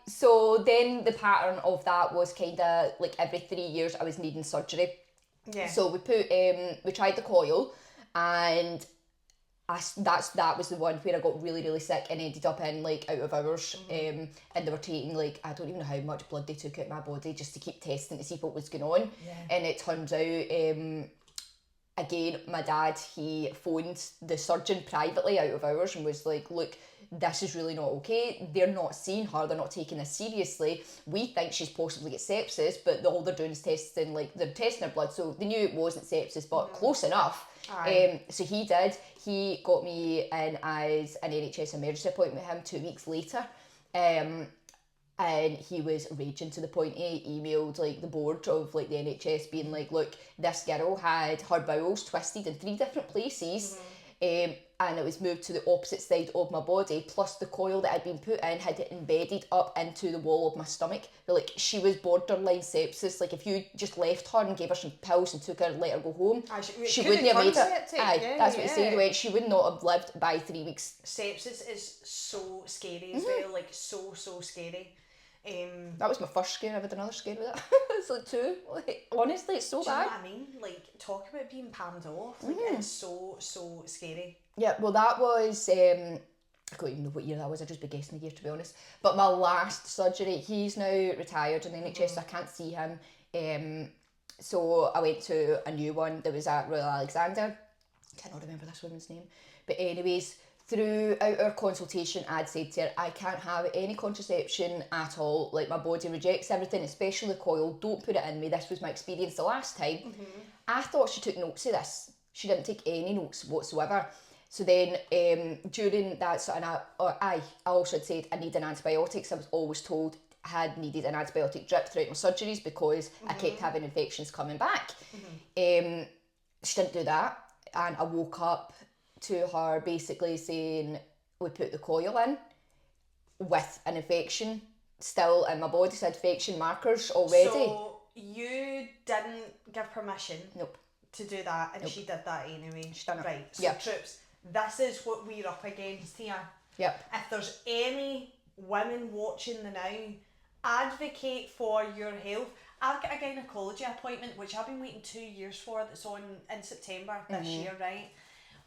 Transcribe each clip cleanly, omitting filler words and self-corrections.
So then the pattern of that was kind of like every 3 years I was needing surgery. Yeah. So we tried the coil, and that was the one where I got really, really sick and ended up in like out of hours. And they were taking like, I don't even know how much blood they took out of my body just to keep testing to see what was going on. Yeah. And it turns out, again, my dad, he phoned the surgeon privately out of hours and was like, look, this is really not okay. They're not seeing her, they're not taking this seriously. We think she's possibly got sepsis, but all they're doing is testing, like, they're testing her blood, so they knew it wasn't sepsis, but close enough. So he got me in as an NHS emergency appointment with him 2 weeks later. And he was raging to the point he emailed like the board of like the NHS being like, look, this girl had her bowels twisted in 3 different places, and it was moved to the opposite side of my body, plus the coil that had been put in had embedded up into the wall of my stomach. But like, she was borderline sepsis. Like, if you just left her and gave her some pills and took her and let her go home, she wouldn't have made it. That's what he said. He went, she would not have lived by 3 weeks. Sepsis is so scary as well, like so scary. That was my first scare. I had another scare with it. It's like 2. Like, honestly, it's so do you bad. know what I mean? Like, talk about being palmed off. Like, it's so scary. Yeah, well, that was, I can't even know what year that was. I'd just be guessing the year, to be honest. But my last surgery, he's now retired in the NHS, so I can't see him. So I went to a new one that was at Royal Alexandra. Cannot remember this woman's name. But anyways, throughout our consultation, I'd said to her, I can't have any contraception at all. Like, my body rejects everything, especially the coil. Don't put it in me. This was my experience the last time. I thought she took notes of this. She didn't take any notes whatsoever. So then, during that sort of, I also had said I need an antibiotic. So I was always told I had needed an antibiotic drip throughout my surgeries because I kept having infections coming back. She didn't do that, and I woke up to her basically saying we put the coil in with an infection still in my body, so infection markers already. So you didn't give permission Nope. to do that, and she did that anyway. She done it. Right, so Yep. troops, this is what we're up against here. Yep. If there's any women watching the now, advocate for your health. I've got a gynecology appointment which I've been waiting 2 years for, that's on in September this year, right?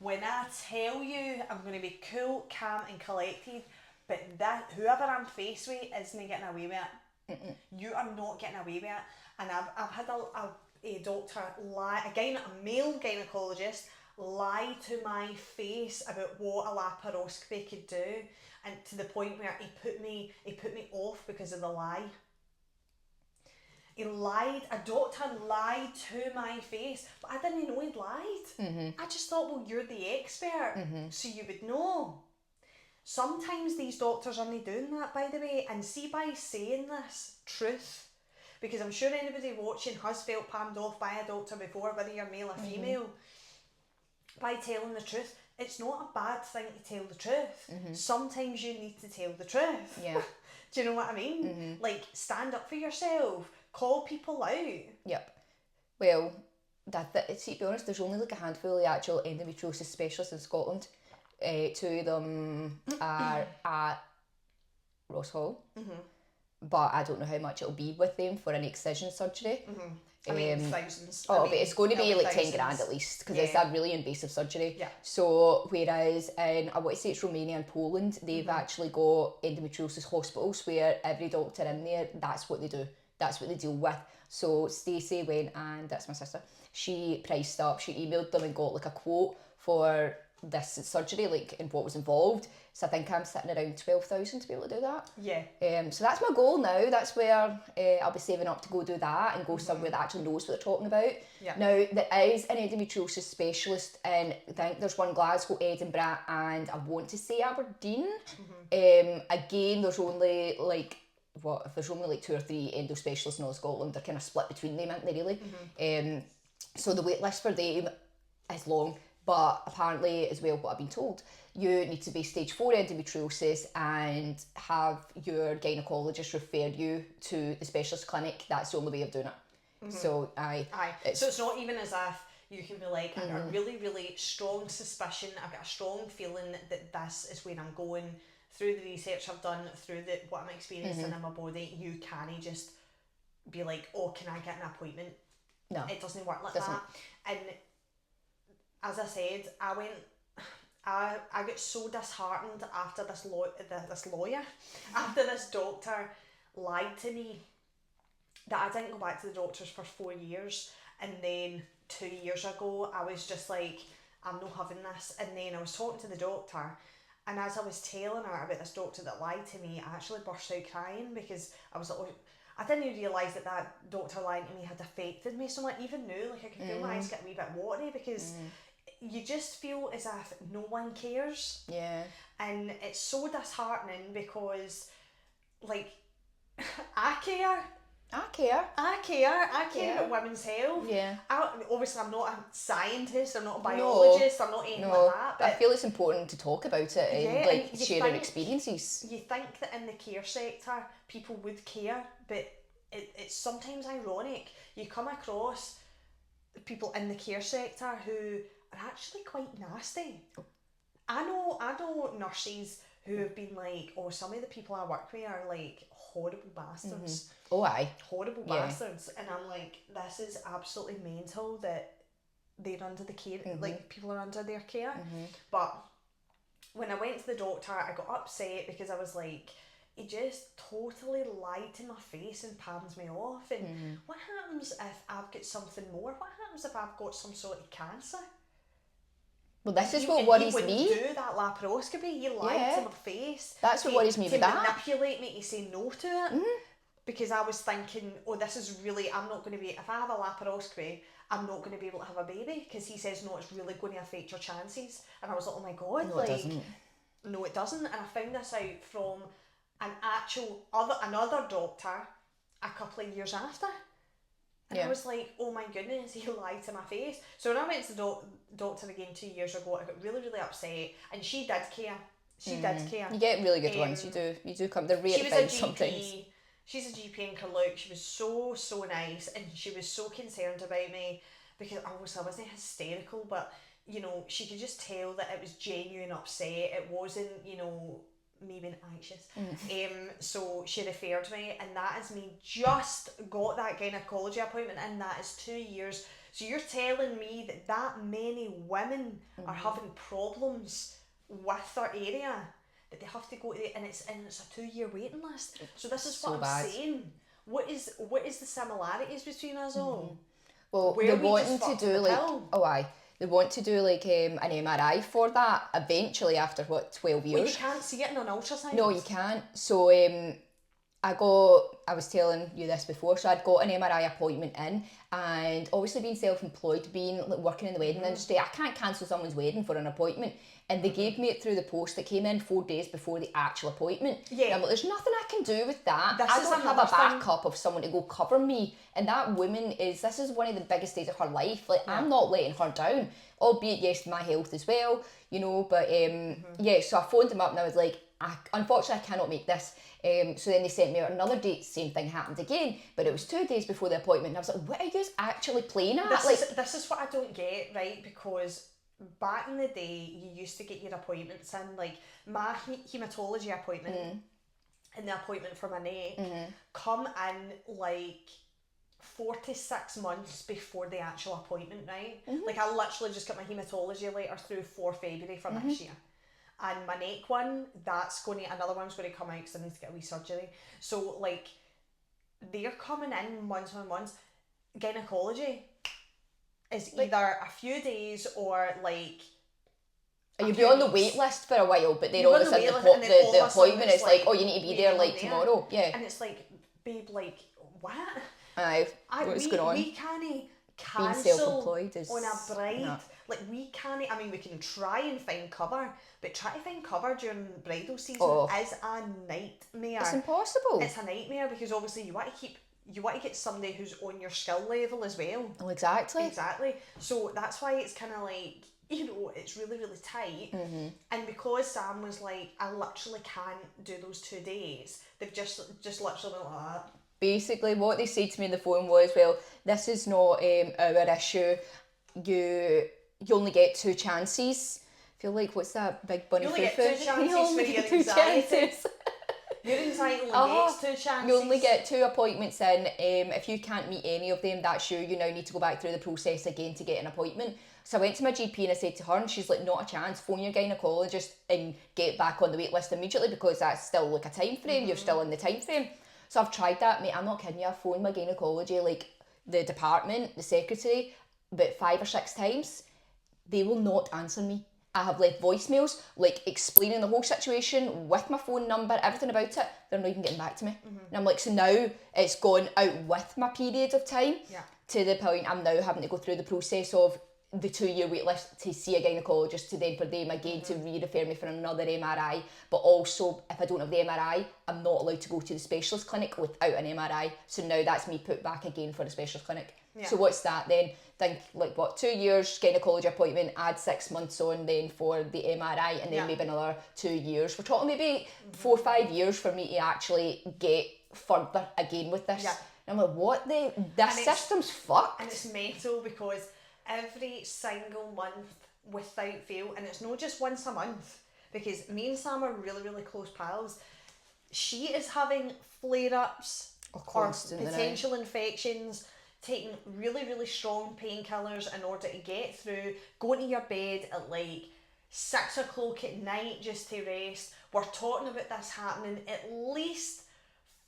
When I tell you I'm going to be cool, calm and collected, but that whoever I'm faced with isn't getting away with it. You are not getting away with it. And I've had a doctor lie, a male gynecologist lie to my face about what a laparoscopy could do, and to the point where he put me off because of the lie. He lied. A doctor lied to my face, but I didn't know he'd lied. I just thought, well, you're the expert, so you would know. Sometimes these doctors aren't doing that, by the way, and see, by saying this truth, because I'm sure anybody watching has felt palmed off by a doctor before, whether you're male or female, by telling the truth. It's not a bad thing to tell the truth. Sometimes you need to tell the truth. Yeah. Do you know what I mean? Like, stand up for yourself. Call people out. Yep. Well, see, to be honest, there's only like a handful of actual endometriosis specialists in Scotland. 2 of them are at Ross Hall. But I don't know how much it'll be with them for an excision surgery. I mean, thousands. But it's going to be like thousands. 10 grand at least, because it's a really invasive surgery. Yeah. So whereas in, I want to say it's Romania and Poland, they've actually got endometriosis hospitals where every doctor in there, that's what they do. That's what they deal with. So Stacey went, and that's my sister, she priced up, she emailed them and got like a quote for this surgery, like, and what was involved. So I think I'm sitting around 12,000 to be able to do that. Yeah. So that's my goal now. That's where I'll be saving up to go do that and go somewhere that actually knows what they're talking about. Yeah. Now, there is an endometriosis specialist, and I think there's one Glasgow, Edinburgh, and I want to say Aberdeen. Again, there's only like, if there's only like 2 or 3 endo specialists in all Scotland, they're kind of split between them, aren't they, really? So the wait list for them is long, but apparently, as well, what I've been told, you need to be stage 4 endometriosis and have your gynaecologist refer you to the specialist clinic. That's the only way of doing it. So so it's not even as if you can be like, I've got a really, really strong suspicion, I've got a strong feeling that this is where I'm going. Through the research I've done, through what I'm experiencing in my body, you can't just be like, oh, can I get an appointment? No. It doesn't work like that. And as I said, I got so disheartened after this lawyer, after this doctor lied to me, that I didn't go back to the doctors for 4 years. And then 2 years ago, I was just like, I'm not having this. And then I was talking to the doctor, and as I was telling her about this doctor that lied to me, I actually burst out crying, because I was like, oh, I didn't even realise that doctor lying to me had affected me so much. Even now, like, I can feel my eyes get a wee bit watery, because you just feel as if no one cares. Yeah. And it's so disheartening, because, like, I care. I care about women's health. Yeah. Obviously, I'm not a scientist, I'm not a biologist, I'm not anything like that. But I feel it's important to talk about it and like share our experiences. You think that in the care sector people would care, but it's sometimes ironic. You come across people in the care sector who are actually quite nasty. I know nurses who have been like, oh, some of the people I work with are like horrible bastards. Oh, aye. Horrible bastards. And I'm like, this is absolutely mental that they're under the care, like people are under their care. But when I went to the doctor, I got upset, because I was like, he just totally lied to my face and palms me off. And what happens if I've got something more? What happens if I've got some sort of cancer? Well, this is what worries me. He wouldn't do that laparoscopy. He lied to my face. That's what worries me with that. To manipulate me to say no to it. Because I was thinking, oh, this is really, I'm not going to be, if I have a laparoscopy, I'm not going to be able to have a baby, because he says, no, it's really going to affect your chances. And I was like, oh my God. No, it doesn't. No, it doesn't. And I found this out from another doctor a couple of years after. And I was like, oh my goodness, he lied to my face. So when I went to the doctor again 2 years ago, I got really, really upset. And she did care. You get really good ones. You do come. They're rare things sometimes. She's a GP in Carluke. She was so, so nice, and she was so concerned about me, because obviously I wasn't hysterical, but, you know, she could just tell that it was genuine upset. It wasn't, you know, me being anxious. So she referred me, and that is me just got that gynecology appointment, and that is 2 years. So you're telling me that many women are having problems with their area, that they have to go to and it's a 2-year waiting list. So this is what I'm saying. What is the similarities between us all? Well, they're wanting to do like they want to do like an MRI for that eventually after 12 years. Well, you can't see it in an ultrasound. No, you can't. So I was telling you this before, so I'd got an MRI appointment in, and obviously being self-employed, working in the wedding industry, I can't cancel someone's wedding for an appointment, and they gave me it through the post. That came in 4 days before the actual appointment. And I'm like, there's nothing I can do with that. I don't have a backup of someone to go cover me, and that woman this is one of the biggest days of her life. Like, I'm not letting her down, albeit yes, my health as well, you know, but so I phoned them up, and I was like, unfortunately I cannot make this. So then they sent me out another date. Same thing happened again, but it was 2 days before the appointment, and I was like, what are you actually playing at? This is what I don't get, right? Because back in the day, you used to get your appointments in, like my haematology appointment and the appointment for my neck come in like 4 to 6 months before the actual appointment, right? Like, I literally just got my haematology letter through for February for this year. And my neck one, another one's going to come out because I need to get a wee surgery. So, like, they're coming in months and months. Gynecology is either a few days or, like... You'll be on the wait list for a while, but then all of a sudden the appointment is like, oh, you need to be there, like, tomorrow. Yeah. And it's like, babe, like, what? What's going on? We can't being self-employed is... on a bride. No. Like, we can't... I mean, we can try and find cover, but try to find cover during bridal season is a nightmare. It's impossible. It's a nightmare, because obviously you want to get somebody who's on your skill level as well. Well, exactly. So that's why it's kind of like, you know, it's really, really tight. And because Sam was like, I literally can't do those 2 days, they've just literally been like that. Basically, what they said to me on the phone was, well, this is not our issue. you only get 2 chances. I feel like, what's that big bunny You only foo get foo? 2 chances You only for get your 2 anxiety. chances. Your anxiety only gets 2 chances. You only get 2 appointments in. If you can't meet any of them, that's you. You now need to go back through the process again to get an appointment. So I went to my GP and I said to her, and she's like, not a chance, phone your gynaecologist and get back on the wait list immediately, because that's still like a time frame. You're still in the time frame. So I've tried that, mate. I'm not kidding you. I've phoned my gynecology, like the department, the secretary, about 5 or 6 times. They will not answer me. I have left voicemails, like explaining the whole situation with my phone number, everything about it. They're not even getting back to me. And I'm like, so now it's gone out with my period of time to the point I'm now having to go through the process of the 2-year wait list to see a gynaecologist, to then for them again to re-refer me for another MRI. But also, if I don't have the MRI, I'm not allowed to go to the specialist clinic without an MRI. So now that's me put back again for the specialist clinic. So what's that then? Think like what, 2 years gynaecology appointment, add 6 months on then for the MRI, and then maybe another 2 years. We're talking maybe 4 or 5 years for me to actually get further again with this. And I'm like, what this system's fucked. And it's mental, because every single month without fail, and it's not just once a month, because me and Sam are really, really close pals. She is having flare-ups or potential infections, taking really, really strong painkillers in order to get through, going to your bed at like 6 o'clock at night just to rest. We're talking about this happening at least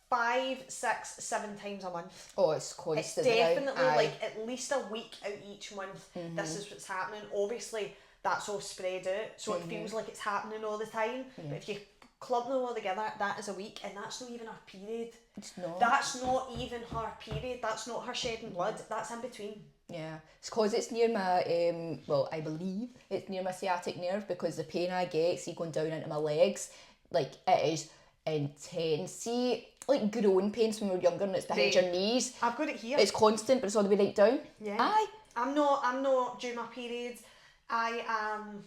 5, 6, 7 times a month. Oh, it's constant. It's definitely like at least a week out each month. This is what's happening. Obviously, that's all spread out, so it feels like it's happening all the time. But if you club them all together, that is a week, and that's not even her period. It's not. That's not even her period. That's not her shedding blood. That's in between. Yeah, it's because it's near my, well, I believe it's near my sciatic nerve, because the pain I get, see, going down into my legs, like, it is intense. See, like growing pains when we were younger and it's behind your knees. I've got it here. It's constant, but it's all the way right down. Yeah. Aye. I'm not due my periods. I am,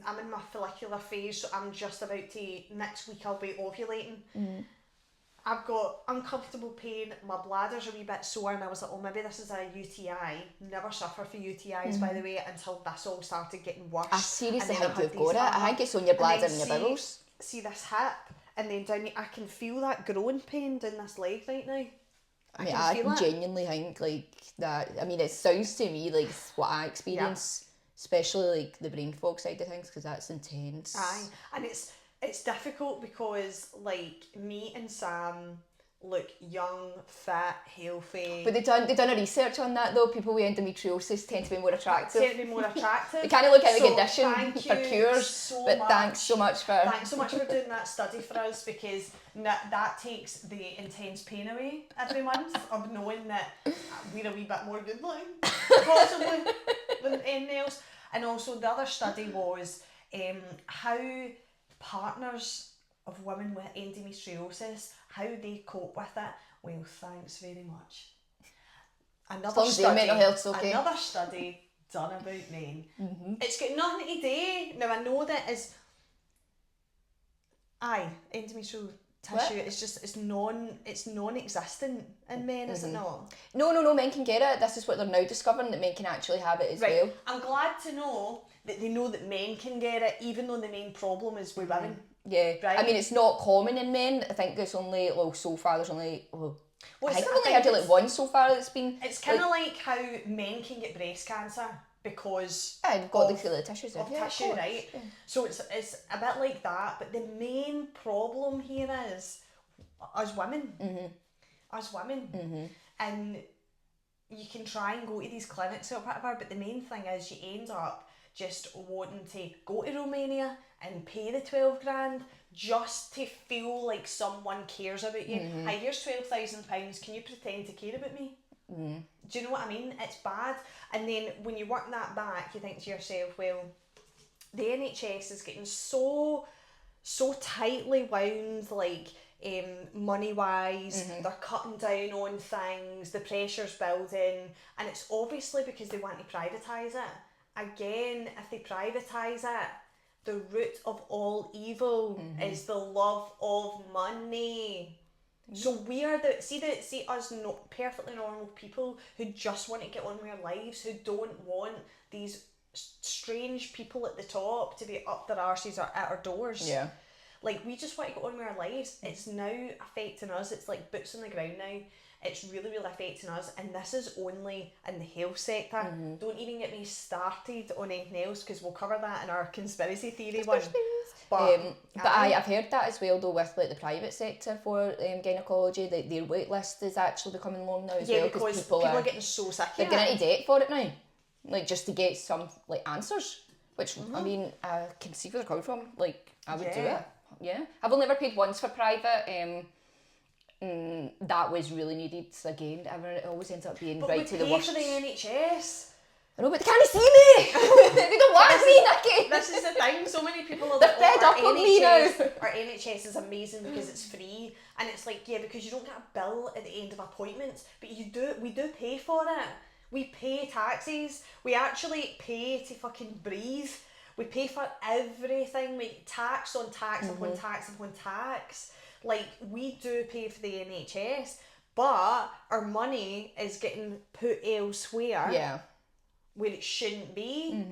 I'm in my follicular phase, so I'm just about to, next week I'll be ovulating. I've got uncomfortable pain, my bladder's a wee bit sore, and I was like, oh, maybe this is a UTI. Never suffer for UTIs, by the way, until this all started getting worse. I seriously think you've got it. I think it's on your bladder and your bowels. See this hip, and then down here, I can feel that growing pain down this leg right now. I genuinely think like that. I mean, it sounds to me like what I experience, especially like the brain fog side of things, because that's intense. Aye, and it's difficult because like me and Sam look young, fit, healthy. But they done a research on that though. People with endometriosis tend to be more attractive. They kind of look at the condition for cures. Thanks so much for doing that study for us, because that takes the intense pain away every month of knowing that we're a wee bit more good looking, possibly, than anything else. And also the other study was how partners of women with endometriosis, how they cope with it. Well, thanks very much. Another study done about men. It's got nothing to do. Now I know that is endometrial tissue. It's non-existent in men, is it not? No, men can get it. This is what they're now discovering, that men can actually have it as well. I'm glad to know that they know that men can get it, even though the main problem is with women. Yeah, right? I mean, it's not common in men. I think it's only, so far there's only, I think I've only heard like one so far that's been... It's kind of like how men can get breast cancer because I've got the tissues of tissue, right? Yeah. So it's a bit like that, but the main problem here is us women. And you can try and go to these clinics or whatever, but the main thing is you end up just wanting to go to Romania and pay the 12 grand just to feel like someone cares about you. Hey, here's £12,000, can you pretend to care about me? Do you know what I mean? It's bad. And then when you work that back, you think to yourself, well, the NHS is getting so tightly wound, like money wise, they're cutting down on things, the pressure's building, and it's obviously because they want to privatise it. Again, if they privatise it, the root of all evil is the love of money. So we are see us not perfectly normal people who just want to get on with our lives, who don't want these strange people at the top to be up their arses or at our doors. Yeah. Like, we just want to get on with our lives. It's now affecting us. It's like boots on the ground now. It's really, really affecting us, and this is only in the health sector. Don't even get me started on anything else, because we'll cover that in our conspiracy theory one. But I've heard that as well though, with like the private sector for gynaecology, their wait list is actually becoming long now as well, because people are getting so sick of they're it. getting into debt for it now, like just to get some like answers, which I mean, I can see where they're coming from. Like, I would do it. Yeah, I've only ever paid once for private. That was really needed. Again, it always ends up being but right to the worst. But we pay for the NHS. I know, but they can't see me. They don't want me, Nicki. This is the thing. So many people are They're like, fed up on me now. Our NHS is amazing because it's free, and it's like, yeah, because you don't get a bill at the end of appointments, but we do pay for it. We pay taxes. We actually pay to fucking breathe. We pay for everything. We tax on tax upon tax upon tax. Like, we do pay for the NHS, but our money is getting put elsewhere. Yeah. Where it shouldn't be.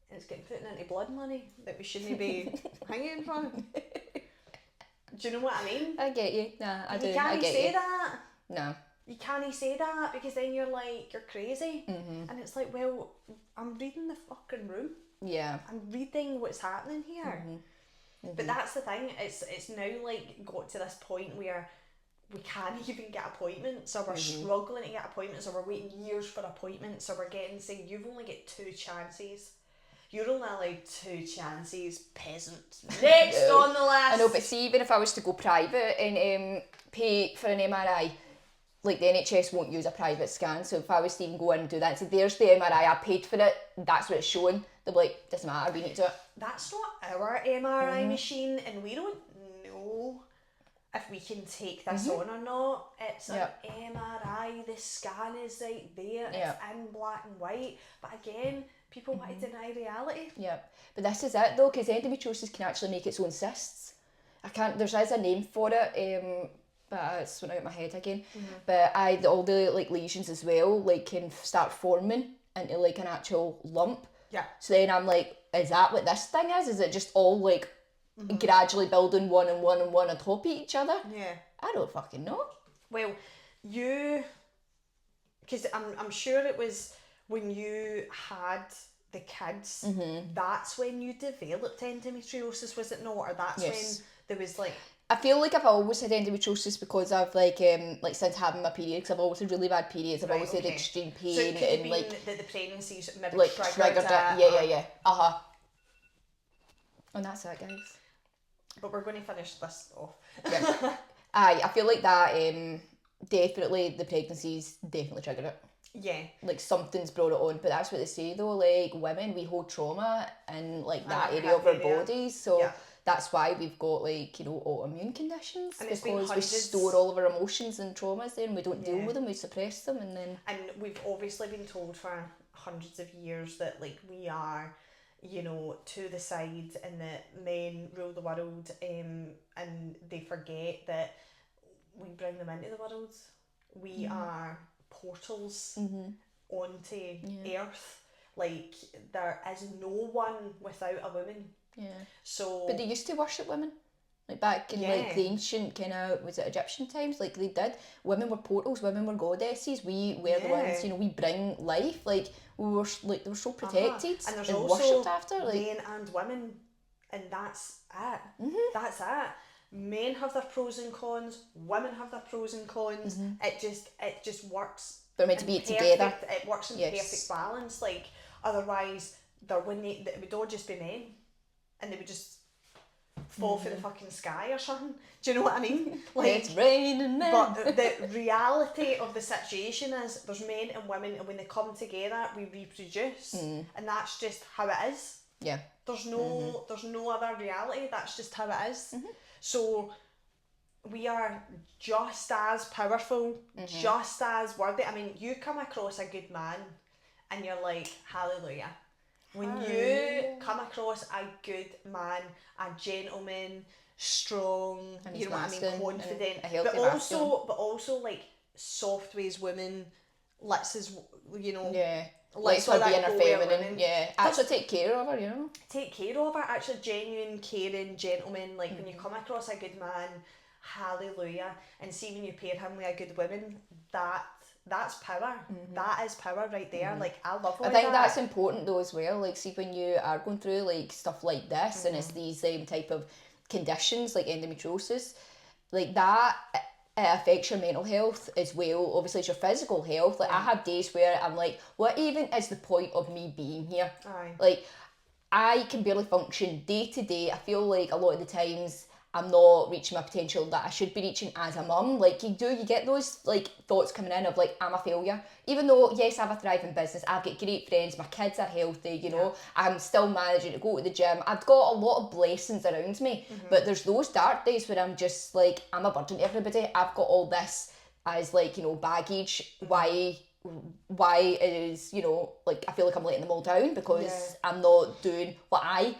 It's getting put into blood money that we shouldn't be hanging from. Do you know what I mean? I get you. Nah, I do. You can't say that. No. You can't say that, because then you're like, you're crazy. And it's like, well, I'm reading the fucking room. Yeah. I'm reading what's happening here. But that's the thing. It's now like got to this point where we can't even get appointments, or we're struggling to get appointments, or we're waiting years for appointments, or we're getting saying you've only got 2 chances. You're only allowed 2 chances, peasant. Next on the list. I know, but see, even if I was to go private and pay for an MRI, like the NHS won't use a private scan. So if I was to even go in and do that, and say, there's the MRI, I paid for it, that's what it's showing. They'll be like, doesn't matter, we need to do it. That's not our MRI machine, and we don't know if we can take this on or not. It's an MRI, the scan is right there, it's in black and white. But again, people want to deny reality. Yeah, but this is it though, because endometriosis can actually make its own cysts. There is a name for it, but it's went out of my head again. But all the like lesions as well, like, can start forming into like an actual lump. Yeah. So then I'm like, is that what this thing is? Is it just all like gradually building one and one and one on top of each other? Yeah. I don't fucking know. Well, because I'm sure it was when you had the kids, that's when you developed endometriosis, was it not? Or that's when there was like... I feel like I've always had endometriosis because I've like since having my period, because I've always had really bad periods. I've always had extreme pain, so it could and have like been that the pregnancies maybe like triggered it. Yeah. And that's it, guys. But we're going to finish this off. Yeah. I feel like that definitely the pregnancies definitely triggered it. Yeah. Like something's brought it on, but that's what they say though. Like women, we hold trauma in like that area of our bodies, so. That's why we've got like, you know, autoimmune conditions, because we store all of our emotions and traumas there, and we don't deal with them, we suppress them, and then... And we've obviously been told for hundreds of years that like we are, you know, to the side, and that men rule the world, and they forget that we bring them into the world. We are portals onto Earth. Like, there is no one without a woman. Yeah. So, but they used to worship women, like back in like the ancient kind of, was it Egyptian times? Like they did. Women were portals. Women were goddesses. We were the ones. You know, we bring life. Like we were like they were so protected and there's and also worshipped after. Like men and women, and that's it. That's it. Men have their pros and cons. Women have their pros and cons. It just works. They're meant to be together. It works in perfect balance. Like otherwise, they would all just be men. And they would just fall for the fucking sky or something. Do you know what I mean? Like, it's raining men. But the reality of the situation is there's men and women, and when they come together, we reproduce, and that's just how it is. Yeah. There's no other reality. That's just how it is. So we are just as powerful, just as worthy. I mean, you come across a good man, and you're like, hallelujah. When you come across a good man, a gentleman, strong, And you he's know what I masculine, mean, confident, a healthy but also like soft ways women lets us, you know, lets her be in her feminine, actually take care of her, take care of her, actually genuine, caring gentleman, like when you come across a good man, hallelujah, and see when you pair him with a good woman, that's power. That is power right there. Like I love all I think that. that's important though as well, like see when you are going through like stuff like this and it's these type of conditions like endometriosis, like that it affects your mental health as well, obviously it's your physical health. Like I have days where I'm like, what even is the point of me being here? Like I can barely function day to day. I feel like a lot of the times I'm not reaching my potential that I should be reaching as a mum. Like you get those like thoughts coming in of like I'm a failure. Even though yes, I have a thriving business, I've got great friends, my kids are healthy, you know, I'm still managing to go to the gym. I've got a lot of blessings around me. But there's those dark days where I'm just like, I'm a burden to everybody. I've got all this as like, you know, baggage. Why is, you know, like I feel like I'm letting them all down because I'm not doing what I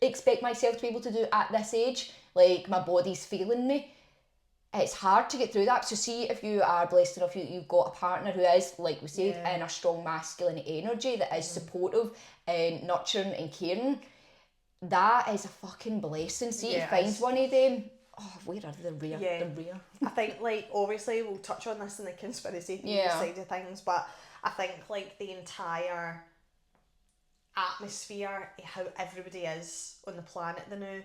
expect myself to be able to do at this age. Like my body's failing me. It's hard to get through that. So see if you are blessed enough, you've got a partner who is, like we said, in a strong masculine energy that is supportive and nurturing and caring. That is a fucking blessing. See if you find one of them. Oh, where are they? They're rare. They're rare. I think like obviously we'll touch on this in the conspiracy theory side of things, but I think like the entire atmosphere, how everybody is on the planet now,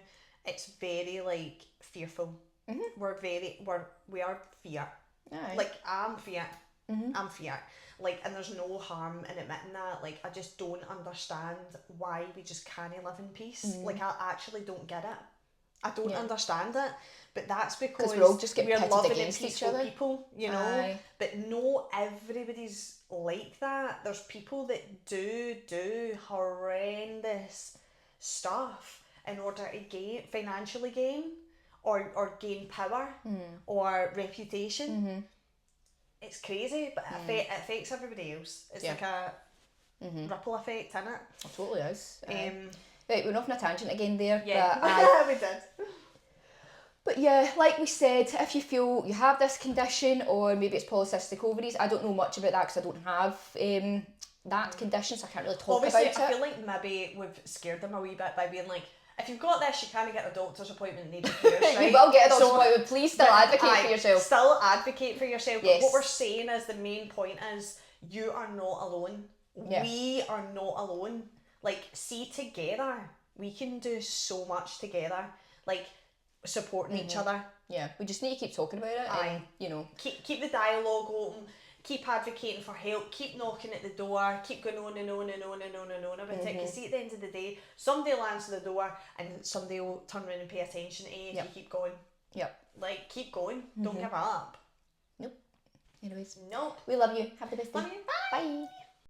it's very like fearful. We are fear. Like I'm fear. I'm fear. Like, and there's no harm in admitting that. Like, I just don't understand why we just can't live in peace. Like, I actually don't get it. I don't understand it. But that's because we're all just getting we're pitted loving and against each peaceful other. people, you know. But no, everybody's like that. There's people that do horrendous stuff in order to financially gain, or gain power, or reputation. It's crazy, but it affects everybody else. It's like a ripple effect, isn't it? It totally is. Right, we're off on a tangent again there. Yeah, but we did. But yeah, like we said, if you feel you have this condition, or maybe it's polycystic ovaries, I don't know much about that because I don't have that condition, so I can't really talk about it. I feel like maybe we've scared them a wee bit by being like, if you've got this, you can't get a doctor's appointment, nobody cares, right? You will get a doctor's appointment, please still advocate for yourself. Still advocate for yourself, Yes. but what we're saying is the main point is, you are not alone. Yeah. We are not alone. Like, see, together, we can do so much together. Like, supporting each other. Yeah, we just need to keep talking about it. And, you know, keep the dialogue open. Keep advocating for help. Keep knocking at the door. Keep going on and on and on and on and on about it. Because see, at the end of the day, somebody will answer the door and somebody will turn around and pay attention to you if you keep going. Yep. Like, keep going. Don't give up. Nope. Anyways. Nope. We love you. Have the best day. Love you. Bye. Bye.